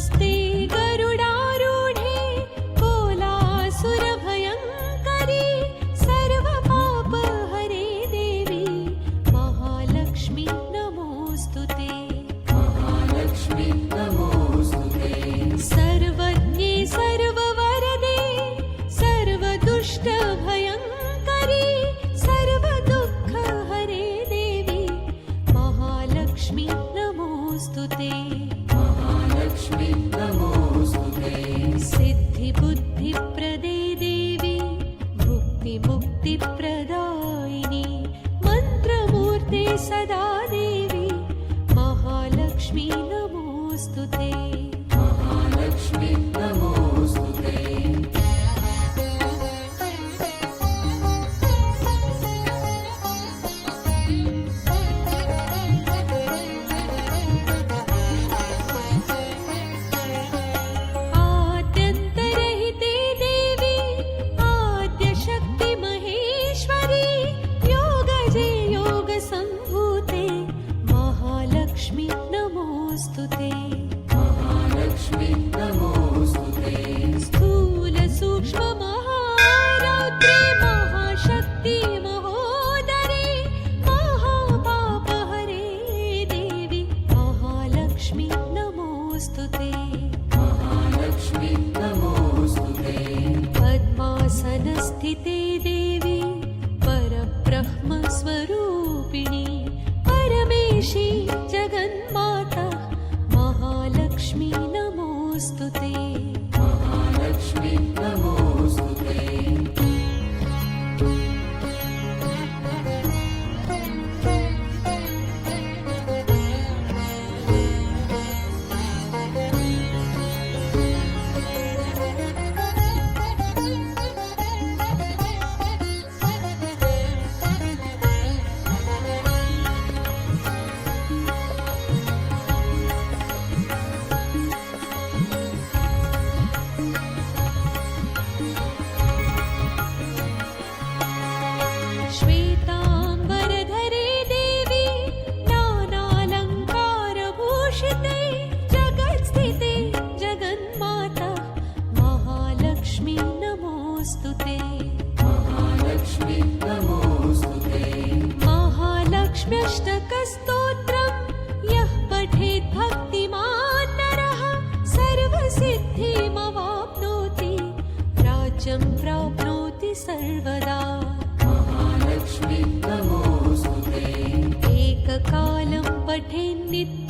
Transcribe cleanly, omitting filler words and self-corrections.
नमस्ते गरुडारूढे कोलासुरभयङ्करी सर्वपापहरे देवी महालक्ष्मी नमोऽस्तु ते। महालक्ष्मी नमोऽस्तु ते। सर्वज्ञे सर्ववरदे सर्वदुष्टभयङ्करी सर्वदुःखहरे देवी महालक्ष्मी नमोऽस्तु ते। महालक्ष्मी नमोऽस्तु ते। सिद्धिबुद्धिप्रदे देवी भुक्तिमुक्तिप्रदायिनी मन्त्रमूर्ते सदा देवी महालक्ष्मी नमोऽस्तु ते। महालक्ष्मी नमोऽस्तु ते। आद्यन्तरहिते देवी आद्यशक्तिमहेश्वरी योगजे योगसम्भूते महालक्ष्मी नमोऽस्तु ते। महालक्ष्मी नमोऽस्तु ते। स्थूलसूक्ष्ममहारौद्रे महाशक्ति महोदरे महापापहरे देवी महालक्ष्मी नमोऽस्तु ते। महालक्ष्मी नमोऽस्तु ते। पद्मासनस्थिते देवी परब्रह्मस्वरूपिणी परमेशी जगन्माता महालक्ष्मी नमोऽस्तु ते। महालक्ष्मी नमोऽस्तु ते। श्वेताम्बरधरे देवी नानालङ्कारभूषिते जगत्स्थिते जगन्माता महालक्ष्मी नमोऽस्तु ते। महालक्ष्मी नमोऽस्तु ते। महालक्ष्म्यष्टकस्तोत्रं यः पठेत् भक्तिमान् नरः सर्वसिद्धिमवाप्नोति राज्यं प्राप्नोति सर्वदा। महालक्ष्मी नमोऽस्तु ते। एककालं पठेन्नित्यं